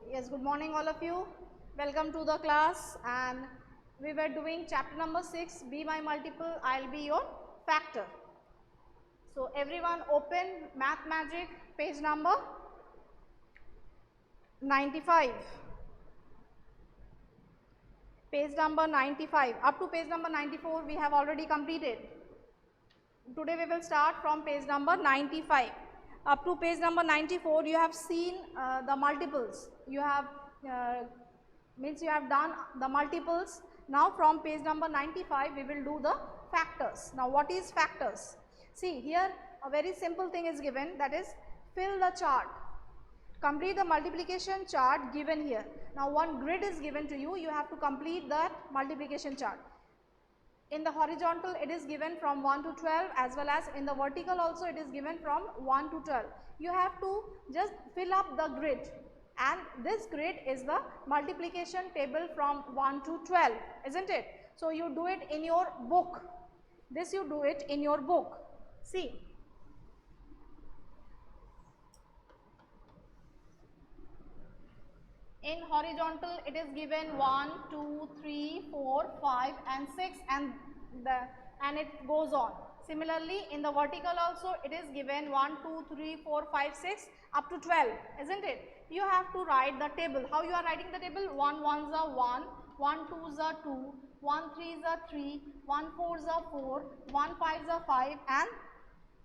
Yes, good morning all of you. Welcome to the class, and we were doing chapter number 6, Be My Multiple, I'll Be Your Factor. So everyone open Math Magic page number 95. Page number 95. Up to page number 94 we have already completed. Today we will start from page number 95. Up to page number 94 you have seen the multiples. You have means you have done the multiples. Now from page number 95 we will do the factors. Now what is factors? See here a very simple thing is given, that is fill the chart. Complete the multiplication chart given here. Now one grid is given to you, you have to complete that multiplication chart. In the horizontal it is given from 1 to 12, as well as in the vertical also it is given from 1 to 12. You have to just fill up the grid, and this grid is the multiplication table from 1 to 12, isn't it? So you do it in your book. This you do it in your book. See, in horizontal it is given 1, 2, 3, 4, 5 and 6, and it goes on. Similarly in the vertical also it is given 1, 2, 3, 4, 5, 6 up to 12, isn't it? You have to write the table. How you are writing the table? 1 ones are 1, 1 twos are 2, 1 threes are 3, 1 fours are 4, 1 fives are 5 and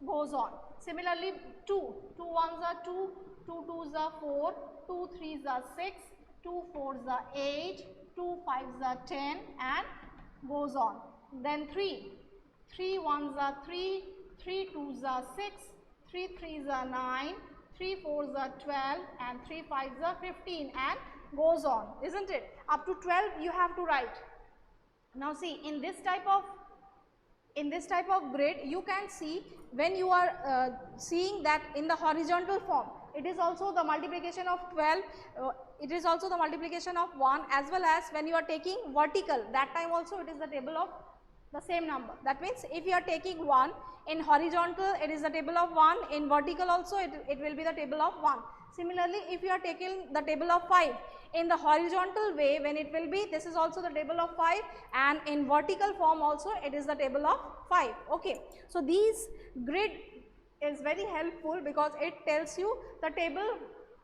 goes on. Similarly 2 ones are 2, 2 twos are 4, 2 threes are 6, 2 fours are 8, 2 fives are 10 and goes on. Then 3 ones are 3, 3 twos are 6, 3 threes are 9, 3 fours are 12 and 3 fives are 15 and goes on, isn't it? Up to 12 you have to write. Now see, in this type of grid you can see, when you are seeing that in the horizontal form it is also the multiplication of 12, it is also the multiplication of 1, as well as when you are taking vertical, that time also it is the table of the same number. That means if you are taking 1 in horizontal, it is the table of 1, in vertical also it will be the table of 1. Similarly if you are taking the table of 5 in the horizontal way, when it will be, this is also the table of 5, and in vertical form also it is the table of 5. Okay, so these grid is very helpful because it tells you the table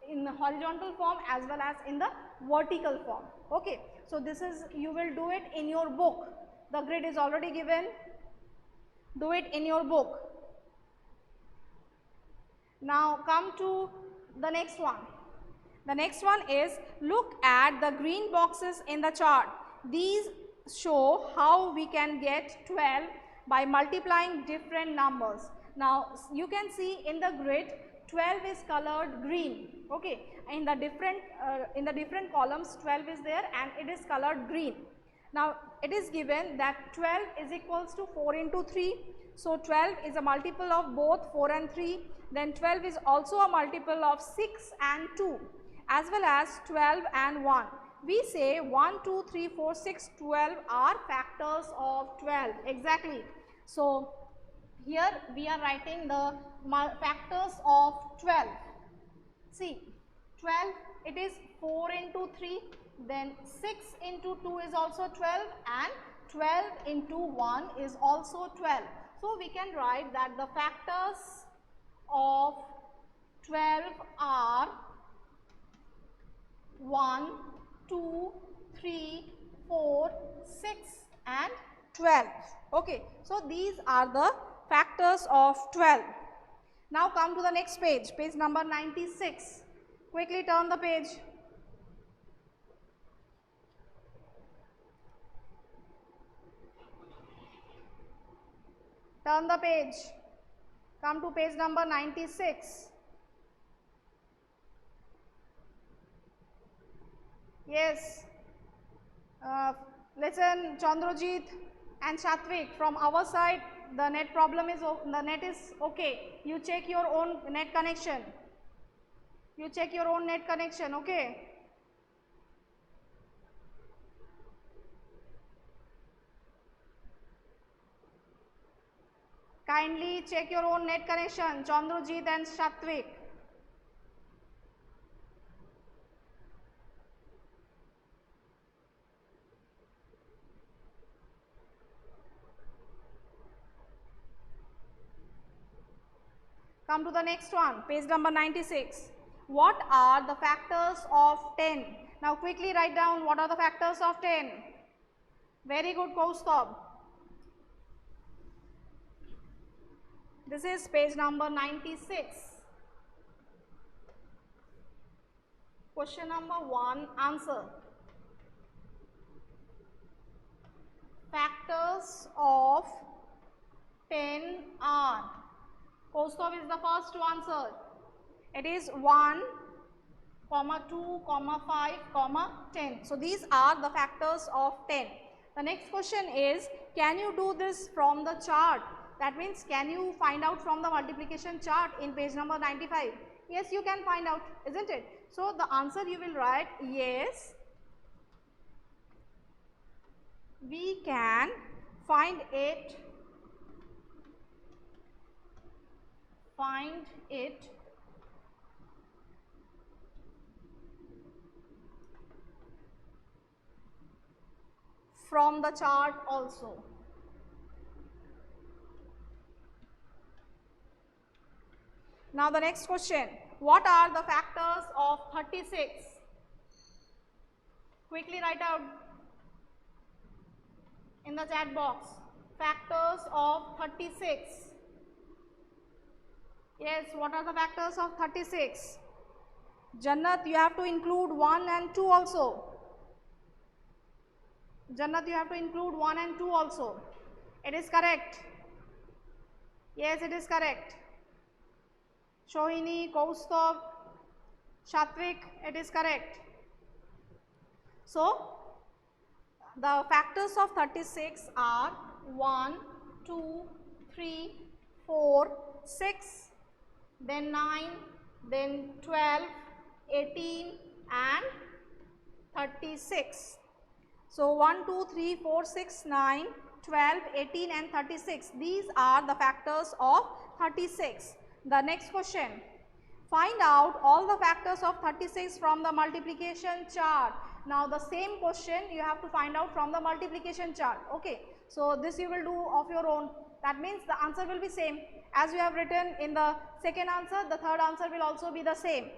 in the horizontal form as well as in the vertical form. Okay, so this is, you will do it in your book. The grid is already given, do it in your book. Now come to the next one. The next one is, look at the green boxes in the chart. These show how we can get 12 by multiplying different numbers. Now you can see in the grid 12 is colored green. Okay, in the different columns 12 is there and it is colored green. Now it is given that 12 is equals to 4 into 3. So 12 is a multiple of both 4 and 3. Then 12 is also a multiple of 6 and 2, as well as 12 and 1. We say 1, 2, 3, 4, 6, 12 are factors of 12. Exactly. So here we are writing the factors of 12. See, 12, it is 4 into 3, then 6 into 2 is also 12 and 12 into 1 is also 12. So we can write that the factors of 12 are 1, 2, 3, 4, 6 and 12. Okay, so these are the factors of 12. Now come to the next page, page number 96. Quickly turn the page. Turn the page. Come to page number 96. Yes. Listen, Chandrajit and Satvik, from our side the net problem is, the net is okay. You check your own net connection. You check your own net connection, okay? Kindly check your own net connection, Chandrajit and Satvik. Come to the next one, page number 96. What are the factors of 10? Now quickly write down what are the factors of 10. Very good, Kaustubh. This is page number 96. Question number 1, answer. Factors of 10 are. Kaustubh is the first to answer. It is 1, 2, 5, 10. So these are the factors of 10. The next question is, can you do this from the chart? That means, can you find out from the multiplication chart in page number 95? Yes, you can find out, isn't it? So the answer you will write, yes, we can find it from the chart also. Now the next question, what are the factors of 36? Quickly write out in the chat box, factors of 36. Yes, what are the factors of 36? Jannat, you have to include 1 and 2 also. Jannat, you have to include 1 and 2 also. It is correct. Yes, it is correct. Shohini, Kaustubh, Shatvik, it is correct. So, the factors of 36 are 1, 2, 3, 4, 6, then 9, then 12, 18 and 36. So 1, 2, 3, 4, 6, 9, 12, 18 and 36. These are the factors of 36. The next question, find out all the factors of 36 from the multiplication chart. Now the same question you have to find out from the multiplication chart. Okay, so this you will do of your own. That means the answer will be same. As you have written in the second answer, the third answer will also be the same.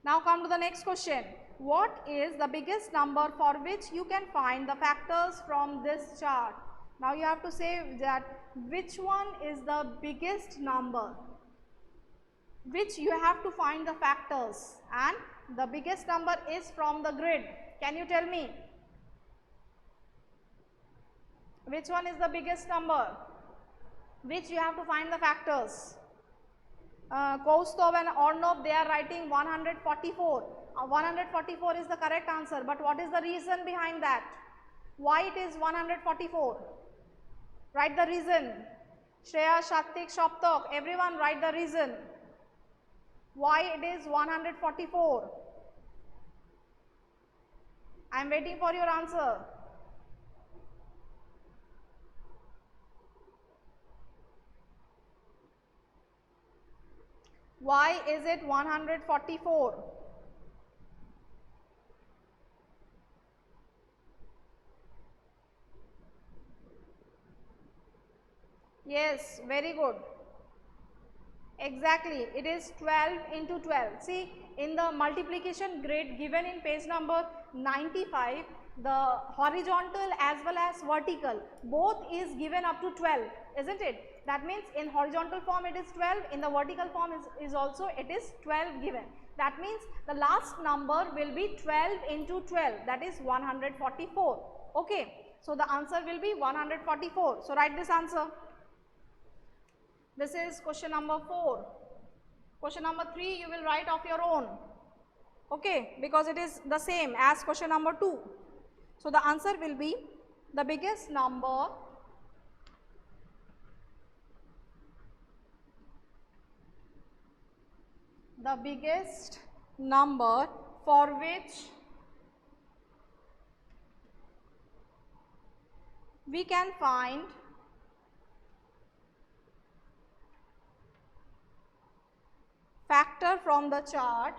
Now come to the next question. What is the biggest number for which you can find the factors from this chart? Now you have to say that which one is the biggest number, which you have to find the factors, and the biggest number is from the grid. Can you tell me? Which one is the biggest number, which you have to find the factors? Kaustubh and Arnab, they are writing 144. 144 is the correct answer, but what is the reason behind that? Why it is 144? Write the reason. Shreya, Shatik, Shoptok, everyone write the reason. Why it is 144? I am waiting for your answer. Why is it 144? Yes, very good. Exactly, it is 12 into 12. See, in the multiplication grid given in page number 95, the horizontal as well as vertical, both is given up to 12, isn't it? That means in horizontal form it is 12, in the vertical form is also it is 12 given. That means the last number will be 12 into 12, that is 144. Okay, so the answer will be 144. So write this answer. This is question number 4. Question number 3 you will write of your own, okay, because it is the same as question number 2. So the answer will be the biggest number for which we can find factor from the chart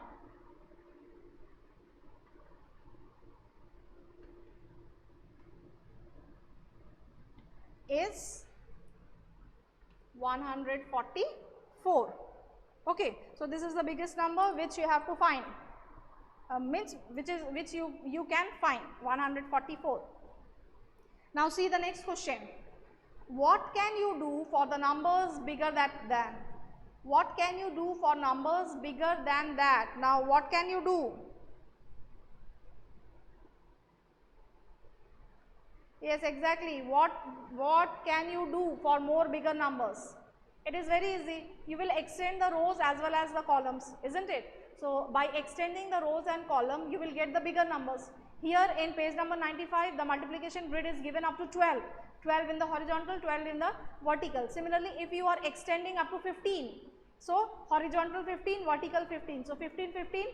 is 144. 4. Okay, so this is the biggest number which you have to find, which you can find, 144. Now see the next question. What can you do for the numbers bigger than? What can you do for numbers bigger than that? Now what can you do? Yes, exactly. What can you do for more bigger numbers? It is very easy. You will extend the rows as well as the columns, isn't it? So by extending the rows and column, you will get the bigger numbers. Here in page number 95, the multiplication grid is given up to 12. 12 in the horizontal, 12 in the vertical. Similarly, if you are extending up to 15, so horizontal 15, vertical 15. So 15, 15,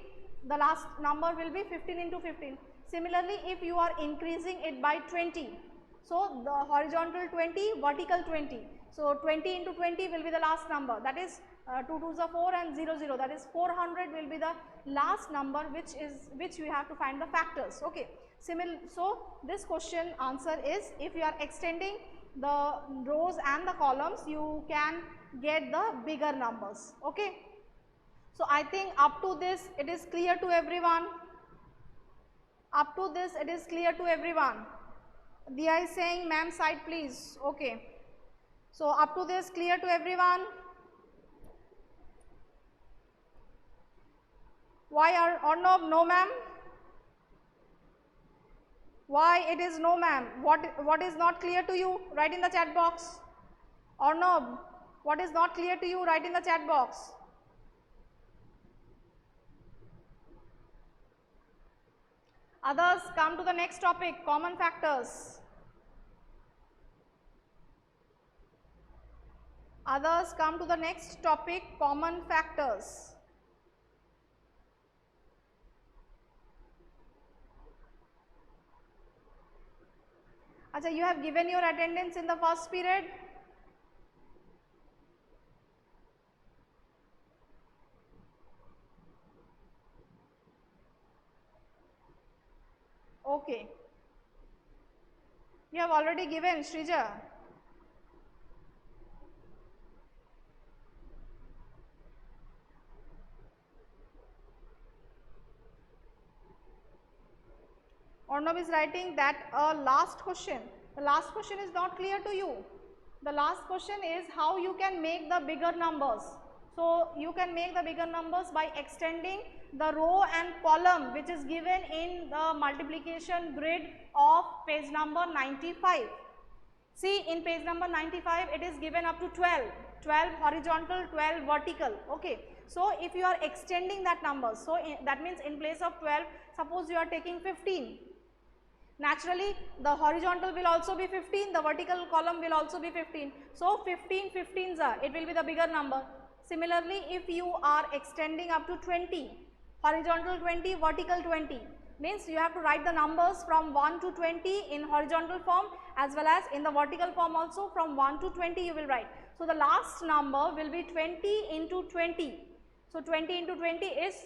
the last number will be 15 into 15. Similarly, if you are increasing it by 20, so the horizontal 20, vertical 20. So 20 into 20 will be the last number, that is 2 2s are 4 and 0 0, that is 400 will be the last number which we have to find the factors. Okay. So this question answer is, if you are extending the rows and the columns, you can get the bigger numbers. Okay. So I think up to this it is clear to everyone. Up to this it is clear to everyone. Dia is saying, ma'am side please. Okay. So up to this clear to everyone. Why or no ma'am? Why it is no ma'am? What is not clear to you? Write in the chat box. Or no, what is not clear to you? Write in the chat box. Others, come to the next topic, common factors. Others, come to the next topic, common factors. Achha, you have given your attendance in the first period. Okay. You have already given, Shrija. Arnav is writing that last question. The last question is not clear to you. The last question is how you can make the bigger numbers. So you can make the bigger numbers by extending the row and column which is given in the multiplication grid of page number 95. See, in page number 95 it is given up to 12. 12 horizontal, 12 vertical. Okay. So if you are extending that number, so that means in place of 12, suppose you are taking 15. Naturally, the horizontal will also be 15, the vertical column will also be 15. So 15 15s are, it will be the bigger number. Similarly, if you are extending up to 20, horizontal 20, vertical 20, means you have to write the numbers from 1 to 20 in horizontal form as well as in the vertical form also, from 1 to 20 you will write. So the last number will be 20 into 20. So 20 into 20 is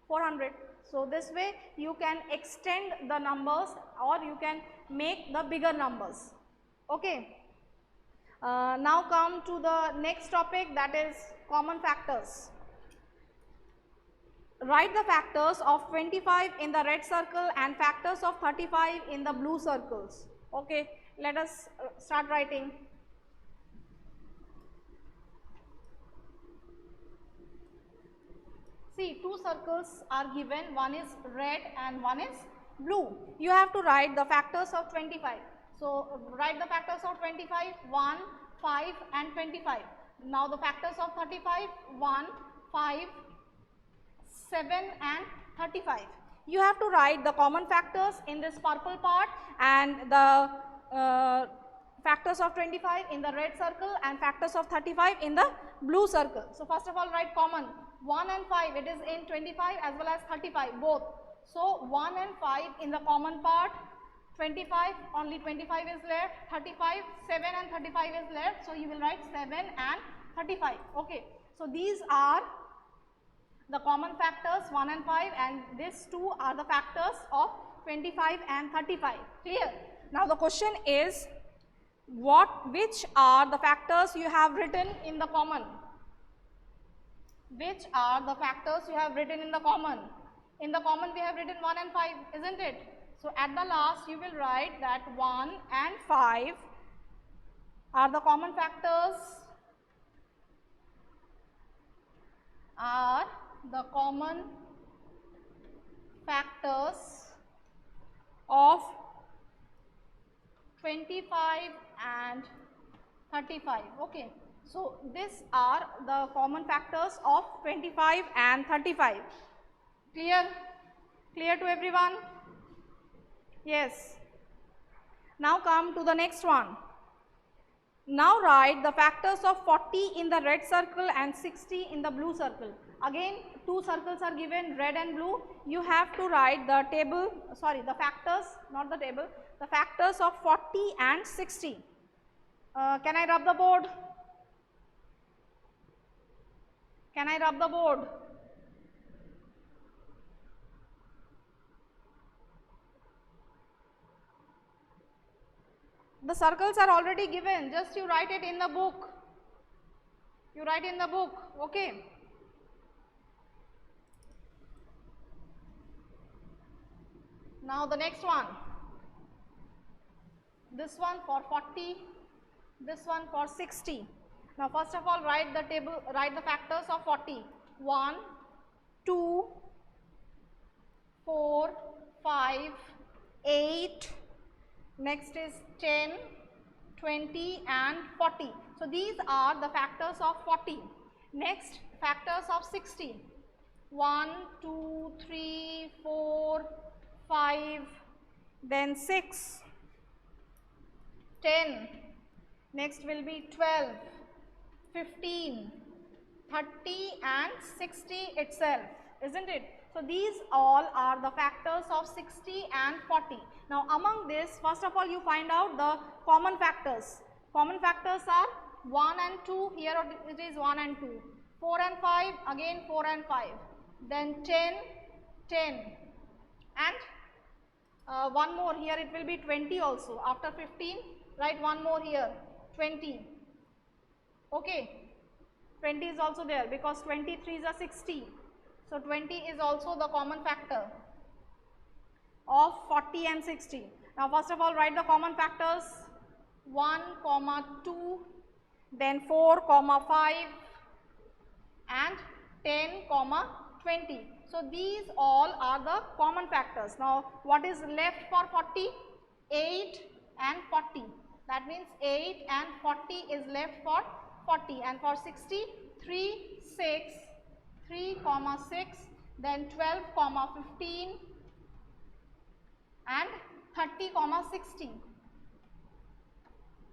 400. So this way you can extend the numbers or you can make the bigger numbers. Okay. Now come to the next topic, that is common factors. Write the factors of 25 in the red circle and factors of 35 in the blue circles. Okay, let us start writing. See, two circles are given, one is red and one is blue. You have to write the factors of 25. So write the factors of 25, 1, 5 and 25. Now the factors of 35, 1, 5, 7 and 35. You have to write the common factors in this purple part and the factors of 25 in the red circle and factors of 35 in the blue circle. So first of all write common. 1 and 5, it is in 25 as well as 35 both. So 1 and 5 in the common part, 25, only 25 is left, 35, 7 and 35 is left. So you will write 7 and 35. Okay. So these are the common factors 1 and 5 and these two are the factors of 25 and 35. Clear? Now the question is, which are the factors you have written in the common? Which are the factors you have written in the common? In the common we have written 1 and 5, isn't it? So at the last you will write that 1 and 5 are the common factors, are the common factors of 25 and 35. Okay. So these are the common factors of 25 and 35. Clear? Clear to everyone? Yes. Now come to the next one. Now write the factors of 40 in the red circle and 60 in the blue circle. Again, two circles are given, red and blue. You have to write the table, sorry, the factors, not the table, the factors of 40 and 60. Can I rub the board? Can I rub the board? The circles are already given, just you write it in the book. You write in the book, okay. Now the next one. This one for 40, this one for 60. Now first of all write the table, write the factors of 40. 1, 2, 4, 5, 8, next is 10, 20 and 40. So these are the factors of 40. Next, factors of 60. 1, 2, 3, 4, 5, then 6, 10, next will be 12, 15, 30 and 60 itself, isn't it? So these all are the factors of 60 and 40. Now among this, first of all you find out the common factors. Common factors are 1 and 2, here it is 1 and 2. 4 and 5, again 4 and 5. Then 10, 10 and one more, here it will be 20 also. After 15, write one more here, 20. Okay. 20 is also there because 23 is a 60. So 20 is also the common factor of 40 and 60. Now first of all write the common factors 1, 2, then 4, 5 and 10, 20. So these all are the common factors. Now what is left for 40? 8 and 40. That means 8 and 40 is left for 40, and for 60, 3, 6, 3, 6, then 12, 15 and 30, 60.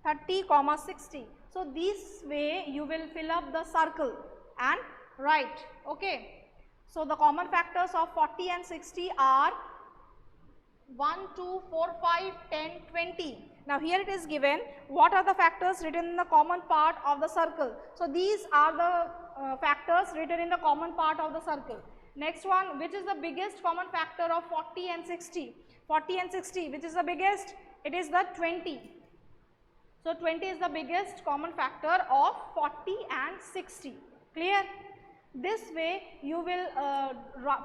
30, 60. So this way you will fill up the circle and write. Okay. So the common factors of 40 and 60 are 1, 2, 4, 5, 10, 20. Now here it is given what are the factors written in the common part of the circle. So these are the factors written in the common part of the circle. Next one, which is the biggest common factor of 40 and 60? 40 and 60, which is the biggest? It is the 20. So 20 is the biggest common factor of 40 and 60. Clear? This way you will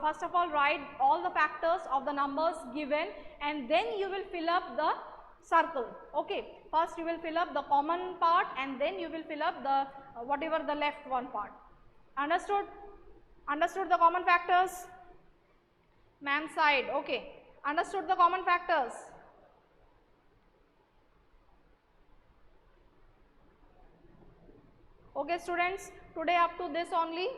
first of all write all the factors of the numbers given, and then you will fill up the circle. Okay. First you will fill up the common part and then you will fill up the whatever the left one part. Understood? Understood the common factors? Ma'am side. Okay. Understood the common factors? Okay students, today up to this only.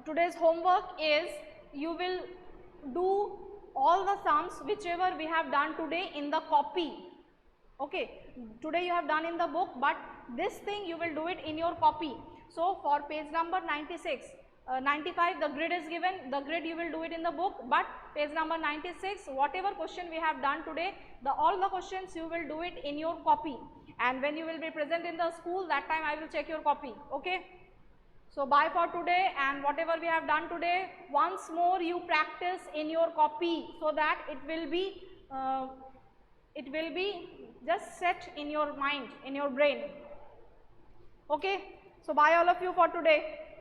Today's homework is you will do all the sums whichever we have done today in the copy. Okay, today you have done in the book, but this thing you will do it in your copy. So for page number 96, 95 the grid is given, the grid you will do it in the book, but page number 96 whatever question we have done today, all the questions you will do it in your copy, and when you will be present in the school, that time I will check your copy. Okay. So bye for today, and whatever we have done today, once more you practice in your copy so that it will be just set in your mind, in your brain. Okay. So bye all of you for today.